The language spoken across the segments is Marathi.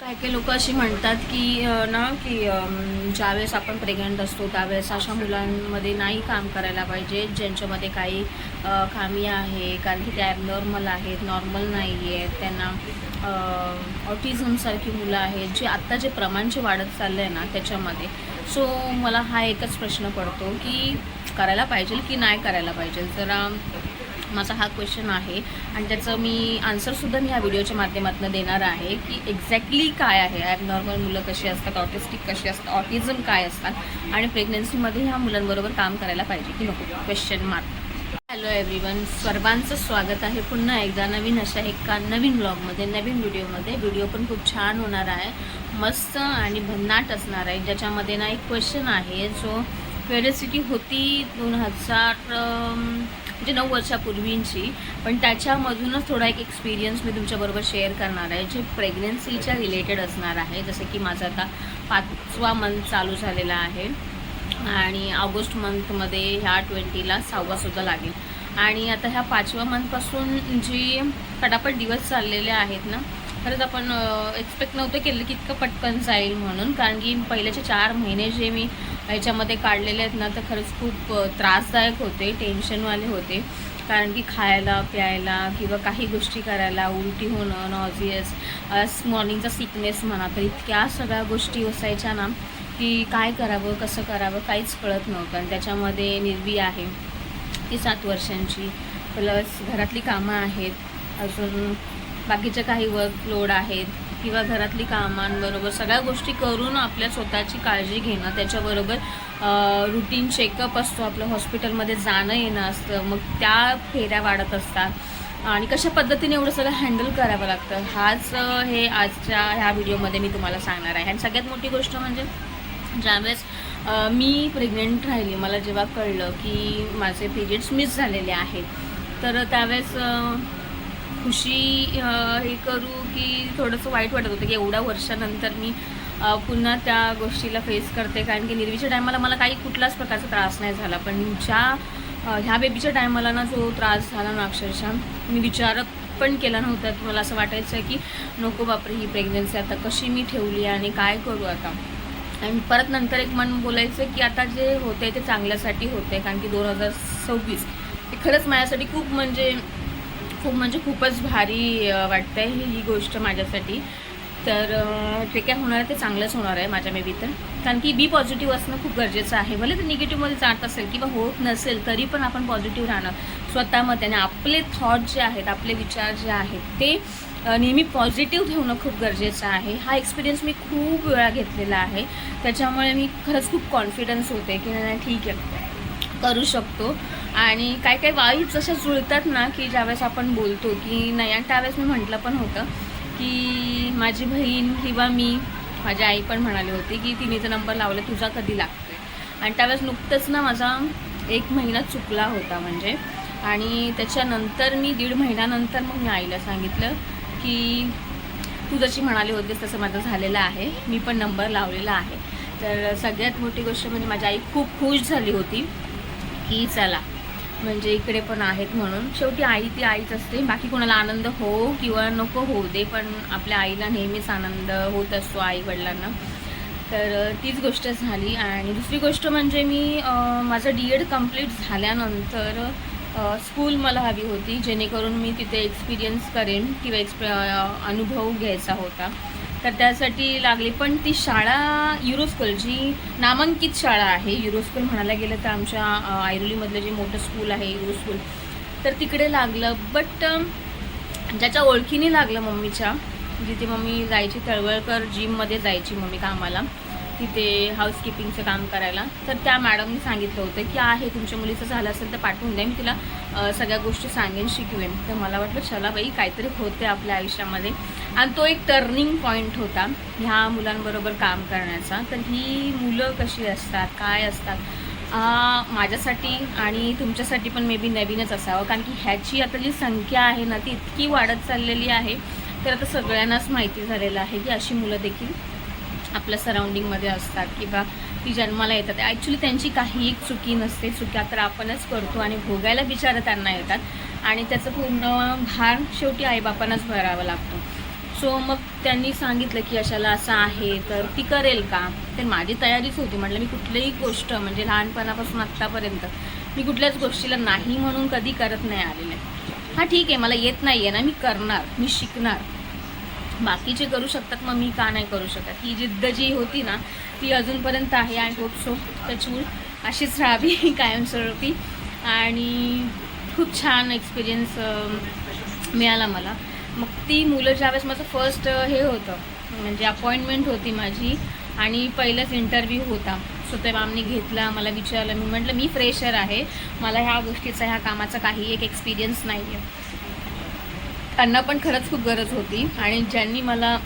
काही काही लोक अशी म्हणतात की ज्यावेळेस आपण प्रेग्नंट असतो त्यावेळेस अशा मुलांमध्ये नाही काम करायला पाहिजे ज्यांच्यामध्ये काही खामी आहे, कारण की ते ॲबनॉर्मल आहेत, नॉर्मल नाही आहेत. त्यांना ऑटिझमसारखी मुलं आहेत जे आत्ता जे प्रमाण जे वाढत चाललं आहे ना त्याच्यामध्ये. सो मला हा एकच प्रश्न पडतो की करायला पाहिजे की नाही करायला पाहिजे. जरा माझा हा क्वेश्चन आहे आणि त्याचं मी आन्सरसुद्धा मी या व्हिडिओच्या माध्यमातून देणार आहे की एक्झॅक्टली काय आहे, ॲबनॉर्मल मुलं कशी असतात, ऑटिस्टिक कशी असतात, ऑटिझम काय असतात आणि प्रेग्नन्सीमध्ये ह्या मुलांबरोबर काम करायला पाहिजे की नको, क्वेश्चन मार्क. हॅलो एव्हरीवन, सर्वांचं स्वागत आहे पुन्हा एकदा नवीन अशा एका नवीन ब्लॉगमध्ये, नवीन व्हिडिओमध्ये. व्हिडिओ पण खूप छान होणार आहे, मस्त आणि भन्नाट असणार आहे, ज्याच्यामध्ये ना एक क्वेश्चन आहे जो क्युरिओसिटी होती 2000 म्हणजे 9 वर्षापूर्वींची, पण त्याच्यामधूनच थोडा एक एक्सपिरियन्स मी तुमच्याबरोबर शेअर करणार आहे जे प्रेग्नन्सीच्या रिलेटेड असणार आहे. जसं की माझा आता 5वा मंथ चालू झालेला आहे आणि ऑगस्ट मंथमध्ये ह्या 20ला 6वासुद्धा लागेल. आणि आता ह्या 5व्या मंथपासून जी पटापट दिवस चाललेले आहेत ना, खरंच आपण एक्सपेक्ट नव्हतं केलं की इतकं पटकन जाईल म्हणून. कारण की पहिल्याचे 4 महिने जे मी ह्याच्यामध्ये काढलेले आहेत ना, तर खरंच खूप त्रासदायक होते, टेन्शनवाले होते. कारण की खायला प्यायला किंवा काही गोष्टी करायला, उलटी होणं, नॉझियस, मॉर्निंगचा सिकनेस म्हणा, तर इतक्या सगळ्या गोष्टी असायच्या ना की काय करावं, कसं करावं काहीच कळत नव्हतं. आणि त्याच्यामध्ये निर्वी आहे ती 7 वर्षांची, प्लस घरातली कामं आहेत, अजून बाकीचे काही वर्कलोड आहेत किंवा घरातली कामांबरोबर सगळ्या गोष्टी करून आपल्या स्वतःची काळजी घेणं, त्याच्याबरोबर रुटीन चेकअप असतो, आपलं हॉस्पिटलमध्ये जाणं येणं असतं, मग त्या फेऱ्या वाढत असतात आणि कशा पद्धतीने एवढं सगळं हँडल करावं लागतं, हाच हे आजच्या ह्या व्हिडिओमध्ये मी तुम्हाला सांगणार आहे. आणि सगळ्यात मोठी गोष्ट म्हणजे ज्यावेळेस मी प्रेग्नंट राहिली, मला जेव्हा कळलं की माझे पिरियड्स मिस झालेले आहेत, तर त्यावेळेस खुशी हे करू की थोडंसं वाईट वाटत होतं की एवढ्या वर्षानंतर मी पुन्हा त्या गोष्टीला फेस करते. कारण की निर्वीच्या टायमाला मला काही कुठलाच प्रकारचा त्रास नाही झाला, पण ह्या बेबीच्या टायमाला ना जो त्रास झाला ना, अक्षरशः मी विचारत पण केला नव्हता. मला असं वाटायचं की नको बापरे, ही प्रेग्नन्सी आता कशी मी ठेवली आणि काय करू आता. आणि परत नंतर एक मन बोलायचं की आता जे होते ते चांगल्यासाठी होते. कारण की 2026 हे खरंच माझ्यासाठी खूपच भारी वाटतं आहे ही गोष्ट माझ्यासाठी. तर जे काय होणार आहे ते चांगलंच होणार आहे माझ्या मेबी तर. कारण की बी पॉझिटिव्ह असणं खूप गरजेचं आहे. भले ते निगेटिव्हमध्ये जात असेल किंवा होत नसेल तरी पण आपण पॉझिटिव्ह राहणं स्वतःमध्ये, आणि आपले थॉट जे आहेत, आपले विचार जे आहेत ते नेहमी पॉझिटिव्ह ठेवणं खूप गरजेचं आहे. हा एक्सपिरियन्स मी खूप वेळा घेतलेला आहे, त्याच्यामुळे मी खरंच खूप कॉन्फिडन्स होते की नाही ठीक आहे करू शकतो. आणि काय काय वाईब्स अशा जुळतात ना की ज्यावेळेस आपण बोलतो की नाही. आणि त्यावेळेस मी म्हटलं पण होतं की माझी बहीण किंवा माझी आई पण म्हणाली होती की तिने जर नंबर लावला तुझा कधी लागतो आहे. आणि त्यावेळेस नुकतंच ना माझा 1 महिना चुकला होता म्हणजे. आणि त्याच्यानंतर मी 1.5 महिन्यानंतर मग मी आईला सांगितलं की तू जशी म्हणाली होतीस तसं माझं झालेलं आहे, मी पण नंबर लावलेला आहे. तर सगळ्यात मोठी गोष्ट म्हणजे माझी आई खूप खुश झाली होती की चला म्हणजे इकडे पण आहेत म्हणून. शेवटी आई ती आईच असते, बाकी कोणाला आनंद हो किंवा नको होऊ दे, पण आपल्या आईला नेहमीच आनंद होत असतो आई-वडिलांना. तर तीच गोष्ट झाली. आणि दुसरी गोष्ट म्हणजे मी माझं D.Ed कंप्लीट झाल्यानंतर स्कूल मला हवी होती, जेणेकरून मी तिथे एक्सपिरियन्स करेन किंवा अनुभव घ्यायचा होता. तर त्यासाठी लागली, पण ती शाळा युरोस्कूल जी नामांकित शाळा आहे, युरोस्कूल म्हणायला गेलं तर आमच्या ऐरोलीमधलं जे मोठं स्कूल आहे युरोस्कूल, तर तिकडे लागलं. बट ज्याच्या ओळखीने लागलं मम्मीच्या, जिथे मम्मी जायची, तळवळकर जिममध्ये जायची मम्मी कामाला, तिथे हाऊसकीपिंगचं काम करायला. तर त्या मॅडमनी सांगितलं होतं की आहे तुमच्या मुलीचं झालं असेल तर पाठवून द्या, मी तिला सगळ्या गोष्टी सांगेन, शिकवेन. तर मला वाटलं चला बाई काहीतरी होते आपल्या आयुष्यामध्ये. आणि तो एक टर्निंग पॉईंट होता ह्या मुलांबरोबर काम करण्याचा. तर ही मुलं कशी असतात, काय असतात, माझ्यासाठी आणि तुमच्यासाठी पण मे बी नवीनच असावं. कारण की ह्याची आता जी संख्या आहे ना ती इतकी वाढत चाललेली आहे. तर आता सगळ्यांनाच माहिती झालेलं आहे की अशी मुलं देखील आपल्या सराउंडिंगमध्ये असतात किंवा ती जन्माला येतात. ॲक्च्युली त्यांची काही एक चुकी नसते, चुक्या तर आपणच करतो आणि भोगायला बिचारा त्यांना येतात. आणि त्याचं पूर्ण भार शेवटी आईबापांनाच भरावा लागतो. सो मग त्यांनी सांगितलं की अशाला असं आहे तर ती करेल का. तर माझी तयारीच होती. म्हटलं मी कुठलीही गोष्ट म्हणजे लहानपणापासून आत्तापर्यंत मी कुठल्याच गोष्टीला नाही म्हणून कधी करत नाही आलेले. हां ठीक आहे, मला येत नाही आहे ना, मी करणार, मी शिकणार. बाकीचे करू शकतात, मग मी का नाही करू शकत. ही जिद्द जी होती ना ती अजूनपर्यंत आहे. आय होप सो टचवूड अशीच राहावी कायमस्वरूपी. आणि खूप छान एक्सपिरियन्स मिळाला मला. मग ती मुलं ज्यावेळेस माझं फर्स्ट हे होतं म्हणजे अपॉइंटमेंट होती माझी आणि पहिलाच इंटरव्ह्यू होता. सो तेव्हा आम्ही घेतला, मला विचारलं. मी म्हटलं मी फ्रेशर आहे, मला ह्या गोष्टीचा ह्या कामाचा काही एक एक्सपिरियन्स नाही आहे. त्यांना पण खरंच खूप गरज होती आणि ज्यांनी मला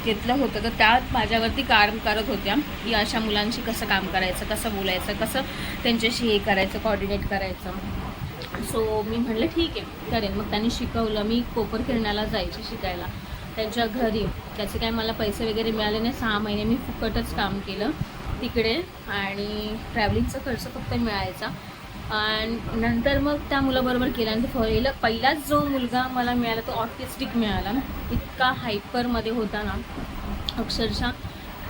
घेतलं होतं तर त्या माझ्यावरती काम करत होत्या की अशा मुलांशी कसं काम करायचं, कसं बोलायचं, कसं त्यांच्याशी हे करायचं, कोऑर्डिनेट करायचं. सो मी म्हटलं ठीक आहे करेन. मग त्यांनी शिकवलं. मी कोपरखिरण्याला जायची शिकायला त्यांच्या घरी. त्याचे काय मला पैसे वगैरे मिळाले नाही. 6 महिने मी फुकटच काम केलं तिकडे आणि ट्रॅव्हलिंगचा खर्च फक्त मिळायचा. आणि नंतर मग त्या मुलाबरोबर केला आणि पहिलाच जो मुलगा मला मिळाला तो ऑटिस्टिक मिळाला. इतका हायपरमध्ये होता ना अक्षरशः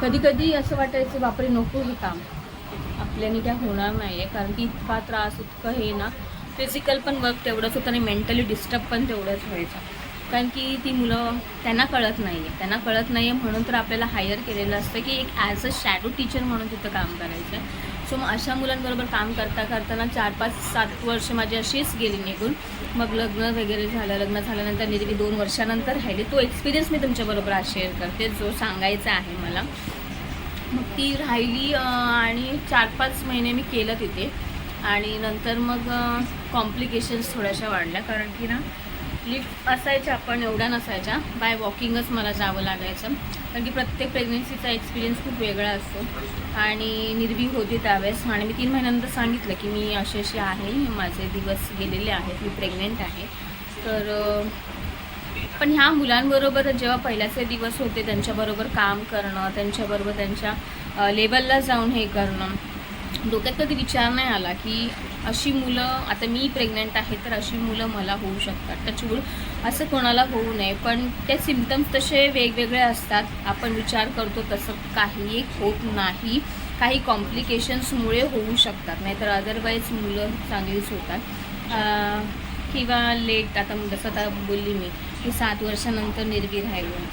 कधी कधी असं वाटायचं बापरे नको हे काम आपल्याने काय होणार नाही आहे. कारण की इतका त्रास, इतकं हे ना फिजिकल पण वर्क तेवढंच होतं आणि मेंटली डिस्टर्ब पण तेवढंच व्हायचं. कारण की ती मुलं त्यांना कळत नाही आहे म्हणून तर आपल्याला हायर केलेलं असतं की एक ॲज अ शॅडो टीचर म्हणून तिथं काम करायचं आहे. सो मग अशा मुलांबरोबर काम करताना 4, 5, 7 वर्ष माझी अशीच गेली निघून. मग लग्न वगैरे झालं. लग्न झाल्यानंतर निर्वी 2 वर्षानंतर राहिली. तो एक्सपिरियन्स मी तुमच्याबरोबर आज शेअर करते जो सांगायचा आहे मला. मग ती राहिली आणि 4-5 महिने मी केलं तिथे. आणि नंतर मग कॉम्प्लिकेशन्स थोड्याशा वाढल्या. कारण की ना लिफ्ट असायच्या पण एवढ्या नसायच्या. बाय वॉकिंगच मला जावं लागायचं. कारण की प्रत्येक प्रेग्नेन्सीचा एक्सपिरियन्स खूप वेगळा असतो. आणि निर्वी होती त्यावेळेस आणि मी 3 महिन्यानंतर सांगितलं की मी अशी आहे, माझे दिवस गेलेले आहेत, मी प्रेग्नेंट आहे. तर पण ह्या मुलांबरोबर जेव्हा पहिल्याचे दिवस होते त्यांच्याबरोबर काम करणं, त्यांच्याबरोबर त्यांच्या लेवलला जाऊन हे करणं, डोक्यात कधी विचार नाही आला की अशी मुलं, आता मी प्रेग्नंट आहे तर अशी मुलं मला होऊ शकतात. त्याच्यामुळे असं कोणाला होऊ नये. पण ते सिम्पटम्स तसे वेगवेगळे असतात. आपण विचार करतो तसं काही होत नाही. काही कॉम्प्लिकेशन्समुळे होऊ शकतात, नाहीतर अदरवाईज मुलं चांगलीच होतात. किंवा लेट, आता जसं आता बोलली मी की 7 वर्षानंतर निर्वी राहिलो.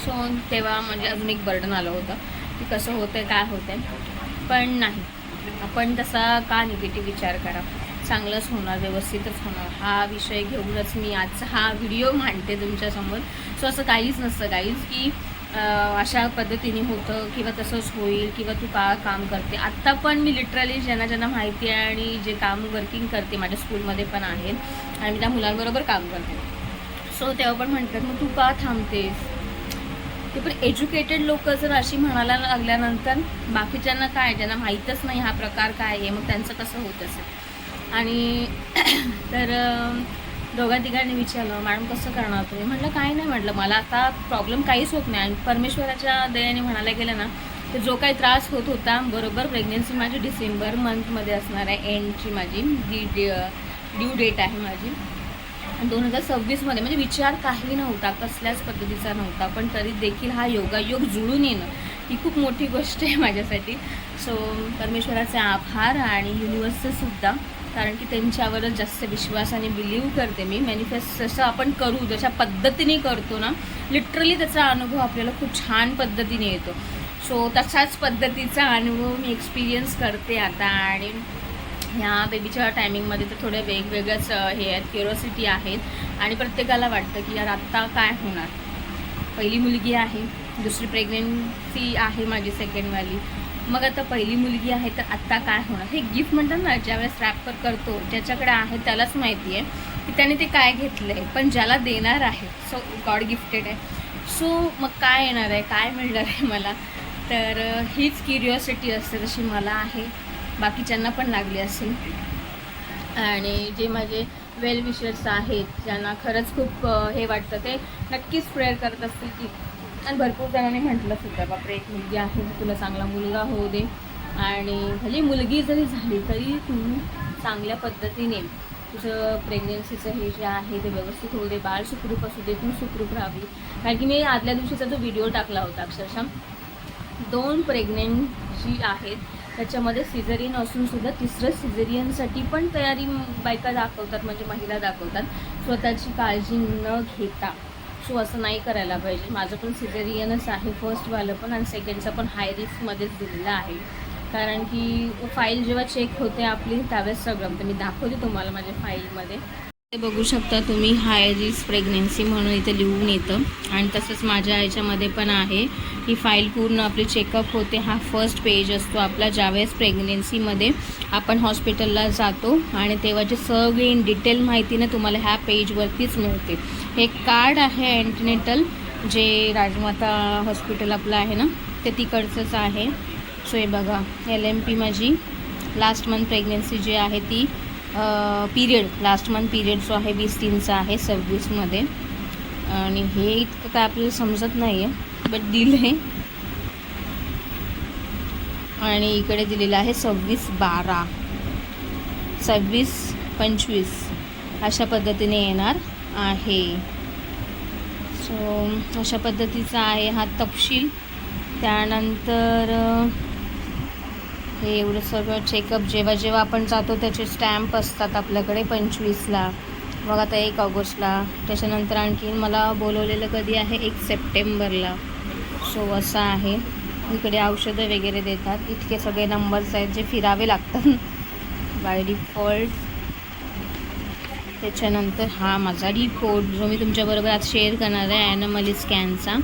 सो तेव्हा म्हणजे अजून एक बर्डन आलं होतं की कसं होतं आहे, काय होतं आहे. पण नाही, आपण तसा का निगेटिव्ह विचार करा, चांगलंच होणार, व्यवस्थितच होणार. हा विषय घेऊनच मी आजचा हा व्हिडिओ मांडते तुमच्यासमोर. सो असं काहीच नसतं गाईज की अशा पद्धतीने होतं किंवा तसंच होईल किंवा तू का काम करते. आत्ता पण मी लिटरली ज्यांना माहिती आहे आणि जे काम वर्किंग करते माझ्या स्कूलमध्ये पण आहेत आणि मी त्या मुलांबरोबर काम करते. सो तेव्हा पण म्हणतात मग तू का थांबतेस. ते पण एज्युकेटेड लोक जर अशी म्हणायला लागल्यानंतर बाकीच्यांना काय, ज्यांना माहीतच नाही हा प्रकार काय आहे, मग त्यांचं कसं होत असेल. आणि तर दोघा तिघांनी विचारलं मॅडम कसं करणार तुम्ही. म्हटलं काय नाही, म्हटलं मला आता प्रॉब्लेम काहीच होत नाही. आणि परमेश्वराच्या दयाने म्हणायला गेलं ना तर जो काही त्रास होत होता, बरोबर प्रेग्नेन्सी माझी डिसेंबर मंथमध्ये असणार आहे, एंडची माझी ड्यू डेट आहे माझी 2026मध्ये. म्हणजे विचार काही नव्हता, कसल्याच पद्धतीचा नव्हता. पण तरी देखील हा योगायोग जुळून येणं ही खूप मोठी गोष्ट आहे माझ्यासाठी. सो परमेश्वराचे आभार आणि युनिवर्सचंसुद्धा, कारण की त्यांच्यावरच जास्त विश्वासाने बिलीव्ह करते मी. मॅनिफेस्ट जसं आपण करू, जशा पद्धतीने करतो ना, लिटरली त्याचा अनुभव आपल्याला खूप छान पद्धतीने येतो. सो तशाच पद्धतीचा अनुभव मी एक्सपिरियन्स करते आता. आणि ह्या बेबीच्या टायमिंगमध्ये तर थोड्या वेगवेगळ्याच हे आहेत, क्युरिओसिटी आहेत. आणि प्रत्येकाला वाटतं की यार आत्ता काय होणार. पहिली मुलगी आहे, दुसरी प्रेग्नेन्सी आहे माझी सेकंडवाली, मग आता पहिली मुलगी आहे तर आत्ता काय होणार. हे गिफ्ट म्हणतात ना, ज्यावेळेस रॅपर करतो ज्याच्याकडे आहे त्यालाच माहिती आहे की त्याने ते काय घेतलं आहे. पण ज्याला देणार आहे सो गॉड गिफ्टेड आहे. सो मग काय येणार आहे, काय मिळणार आहे मला. तर हीच क्युरिओसिटी असते, जशी मला आहे, बाकीच्यांना पण लागली असेल. आणि जे माझे वेल विशर्स आहेत, ज्यांना खरंच खूप हे वाटतं, ते नक्कीच प्रेयर करत असतील की. आणि भरपूर जणांनी म्हटलं सुद्धा बापरे एक मुलगी आहे, तुला चांगला मुलगा होऊ दे. आणि भली मुलगी जरी झाली तरी तू चांगल्या पद्धतीने तुझं प्रेग्नेन्सीचं हे जे आहे ते व्यवस्थित होऊ दे, बाळ सुखरूप असू दे, तू सुखरूप राहावी. कारण की मी आदल्या दिवशीचा जो व्हिडिओ टाकला होता, अक्षरशः 2 प्रेग्नेंट आहेत त्याच्यामध्ये सिझेरियन असून सुद्धा तिसरं सिझेरियनसाठी पण तयारी बायका दाखवतात, म्हणजे महिला दाखवतात, स्वतःची काळजी न घेता. सो असं नाही करायला पाहिजे. माझं पण सिझेरियनच आहे, फर्स्टवालं पण, आणि सेकंडचा पण हाय रिस्कमध्येच दिलेलं आहे. कारण की फाईल जेव्हा चेक होते आपली त्यावेळेस सगळं, तर मी दाखवते तुम्हाला माझ्या फाईलमध्ये. ते बघू शकता तुम्ही, हाय रिस्क प्रेग्नेन्सी म्हणून इथे लिहून येतं. आणि तसंच माझ्या ह्याच्यामध्ये पण आहे, ही फाईल पूर्ण आपली चेकअप होते. हा फर्स्ट पेज असतो आपला, ज्यावेळेस प्रेग्नेन्सीमध्ये आपण हॉस्पिटलला जातो आणि तेव्हाची सगळी इन डिटेल माहिती ना तुम्हाला ह्या पेजवरतीच मिळते. हे कार्ड आहे अँटीनेटल, जे राजमाता हॉस्पिटल आपलं आहे ना, ते तिकडचंच आहे. सो हे बघा, LMP माझी लास्ट मंथ प्रेग्नेन्सी जी आहे ती पिरियड, लास्ट मंथ पिरियड जो आहे 20/3चा आहे 26मध्ये. आणि हे इतकं काय आपल्याला समजत नाही आहे, बट दिलं आहे. आणि इकडे दिलेलं आहे 26/12, 26-25 अशा पद्धतीने येणार आहे. सो अशा पद्धतीचा आहे हा तपशील. त्यानंतर हे एवढं सगळं चेकअप जेव्हा जेव्हा आपण जातो त्याचे स्टॅम्प असतात आपल्याकडे 25ला, मग आता 1 ऑगस्टला, त्याच्यानंतर आणखी मला बोलवलेलं कधी आहे 1 सप्टेंबरला. सो असं आहे. इकडे औषधं वगैरे देतात. इतके सगळे नंबर्स आहेत जे फिरावे लागतात बाय डिफॉल्ट. त्याच्यानंतर हा माझा रिपोर्ट जो मी तुमच्याबरोबर आज शेअर करणार आहे ॲनमली स्कॅनचा.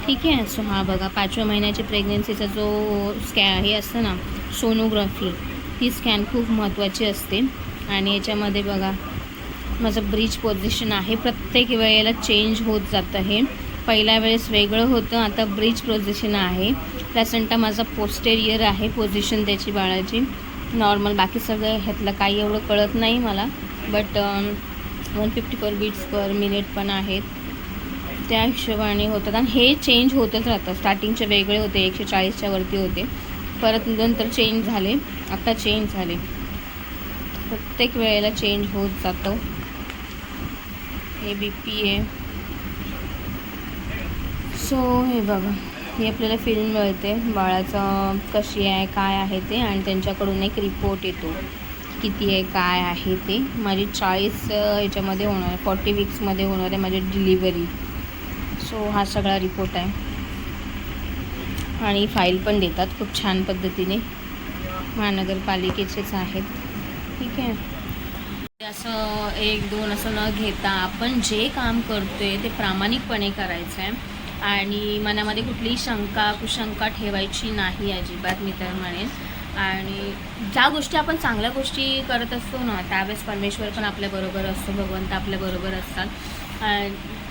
ठीक आहे. सो हा बघा, 5व्या महिन्याची प्रेग्नेन्सीचा जो हे असतं ना, सोनोग्राफी, ती स्कॅन खूप महत्त्वाची असते. आणि याच्यामध्ये बघा माझं ब्रीच पोझिशन आहे, प्रत्येक वेळेला चेंज होत जातं. हे पहिल्या वेळेस वेगळं होतं, आता ब्रीच पोझिशन आहे. प्लॅसेंटा माझा पोस्टेरियर आहे पोझिशन त्याची बाळाची, नॉर्मल. बाकी सगळं ह्यातलं काही एवढं कळत नाही मला, बट 154 बीट्स पर मिनिट पण आहेत, त्या हिशोबाने होतात. आणि हे चेंज होतच राहतं. स्टार्टिंगचे वेगळे होते, 140च्या वरती होते, परत नंतर चेंज झाले, आता चेंज झाले. प्रत्येक वेळेला चेंज होत जातं. हे BP आहे. सो हे बघा, ही आपल्याला फिल्म मिळते बाळाचं कशी आहे काय आहे ते, आणि त्यांच्याकडून एक रिपोर्ट येतो किती आहे काय आहे ते. माझी 40 याच्यामध्ये होणार आहे, 40 वीक्समध्ये होणार आहे माझी डिलिव्हरी. सो हा सगळा रिपोर्ट आहे. आणि फाईल पण देतात खूप छान पद्धतीने, महानगरपालिकेचेच आहेत. ठीक आहे. असं 1-2 असं न घेता आपण जे काम करतो आहे ते प्रामाणिकपणे करायचं आहे. आणि मनामध्ये कुठलीही शंका कुशंका ठेवायची नाही अजिबात, मी तर म्हणेन. आणि ज्या गोष्टी आपण चांगल्या गोष्टी करत असतो ना, त्यावेळेस परमेश्वर पण आपल्याबरोबर असतो, भगवंत आपल्याबरोबर असतात.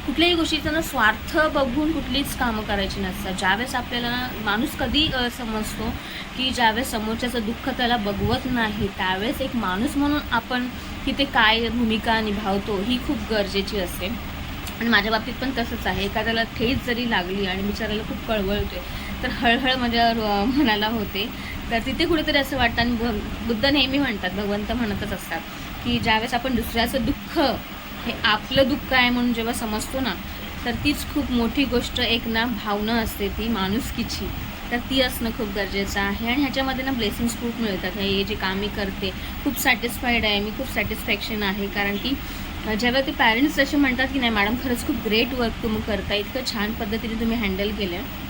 कुठल्याही गोष्टीचं ना स्वार्थ बघून कुठलीच कामं करायची नसतात. ज्यावेळेस आपल्याला माणूस कधी समजतो की ज्यावेळेस समोरच्याचं दुःख त्याला बघवत नाही, त्यावेळेस एक माणूस म्हणून आपण तिथे काय भूमिका निभावतो ही खूप गरजेची असते. आणि माझ्या बाबतीत पण तसंच आहे. एखाद्याला ठेच जरी लागली आणि बिचारायला खूप कळवळते, तर हळहळ माझ्या मनाला होते. तर तिथे कुठेतरी असं वाटतं. आणि बुद्ध नेहमी म्हणतात, भगवंत म्हणतच असतात की ज्यावेळेस आपण दुसऱ्याचं दुःख हे आपलं दुःख आहे म्हणून जेव्हा समजतो ना, तर तीच खूप मोठी गोष्ट, एक ना भावना असते ती माणुसकीची, तर ती असणं खूप गरजेचं आहे. आणि ह्याच्यामध्ये ना ब्लेसिंग्स खूप मिळतात. हे जे काम मी करते खूप सॅटिस्फाईड आहे मी, खूप सॅटिस्फॅक्शन आहे. कारण की जेव्हा ते पॅरेंट्स असे म्हणतात की नाही मॅडम खरंच खूप ग्रेट वर्क तुम्ही करता, इतकं छान पद्धतीने तुम्ही हँडल केलं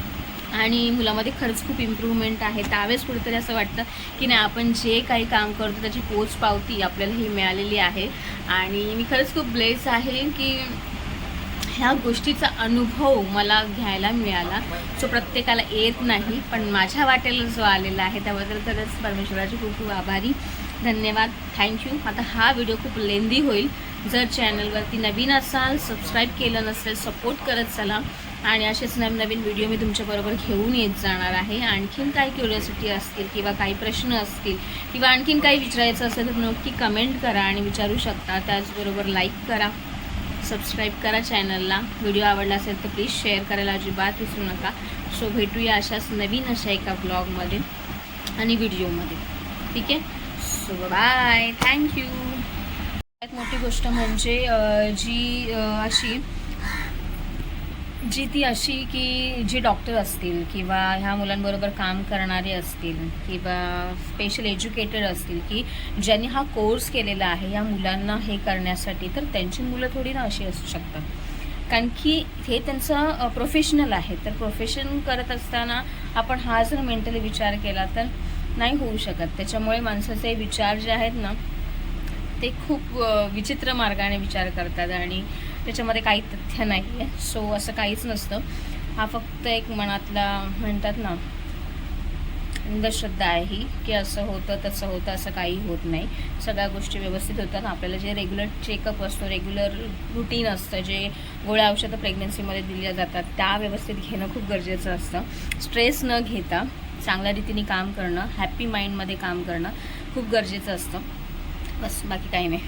आणि मुलामध्ये खरंच खूप इम्प्रूव्हमेंट आहे, त्यावेळेस कुठेतरी असं वाटतं की नाही आपण जे काही काम करतो त्याची पोचपावती आपल्याला ही मिळालेली आहे. आणि मी खरंच खूप ब्लेस आहे की ह्या गोष्टीचा अनुभव मला घ्यायला मिळाला. सो प्रत्येकाला येत नाही, पण माझ्या वाटेला जो आलेला आहे त्याबद्दल खरंच परमेश्वराची खूप खूप आभारी. धन्यवाद, थँक्यू. आता हा व्हिडिओ खूप लेंदी होईल. जर चॅनलवरती नवीन असाल, सबस्क्राईब केलं नसेल, सपोर्ट करत चला. आणि असेच नवीन व्हिडिओ मी तुमच्याबरोबर घेऊन येत जाणार आहे. आणखीन काही क्युरिओसिटी असतील किंवा काही प्रश्न असतील किंवा आणखीन काही विचारायचं असेल तर नक्की कमेंट करा आणि विचारू शकता. त्याचबरोबर लाईक करा, सबस्क्राईब करा चॅनलला. व्हिडिओ आवडला असेल तर प्लीज शेअर करायला अजिबात विसरू नका. सो भेटूया अशाच नवीन अशा एका ब्लॉगमध्ये आणि व्हिडिओमध्ये. ठीक आहे. So bye, thank you. सगळ्यात मोठी गोष्ट म्हणजे अशी की जी डॉक्टर असतील किंवा ह्या मुलांबरोबर काम करणारे असतील किंवा स्पेशल एज्युकेटेड असतील की ज्यांनी हा कोर्स केलेला आहे या मुलांना हे करण्यासाठी, तर त्यांची मुलं थोडी ना अशी असू शकतात. कारण की हे त्यांचं प्रोफेशनल आहे. तर प्रोफेशन करत असताना आपण हा जर मेंटली विचार केला तर नाही होऊ शकत. त्याच्यामुळे माणसाचे विचार जे आहेत ना ते खूप विचित्र मार्गाने विचार करतात आणि त्याच्यामध्ये काही तथ्य नाही आहे. सो असं काहीच नसतं. हा फक्त एक मनातला म्हणतात ना अंधश्रद्धा आहे ही, की असं होतं तसं होतं, असं काही होत नाही. सगळ्या गोष्टी व्यवस्थित होतात. आपल्याला जे रेग्युलर चेकअप असतो, रेग्युलर रुटीन असतं, जे गोळ्या औषधं प्रेग्नन्सीमध्ये दिल्या जातात त्या व्यवस्थित घेणं खूप गरजेचं असतं. स्ट्रेस न घेता चांगल्या रीतीने काम करणं, हॅपी माइंडमध्ये काम करणं खूप गरजेचं असतं. बस, बाकी काही नाही.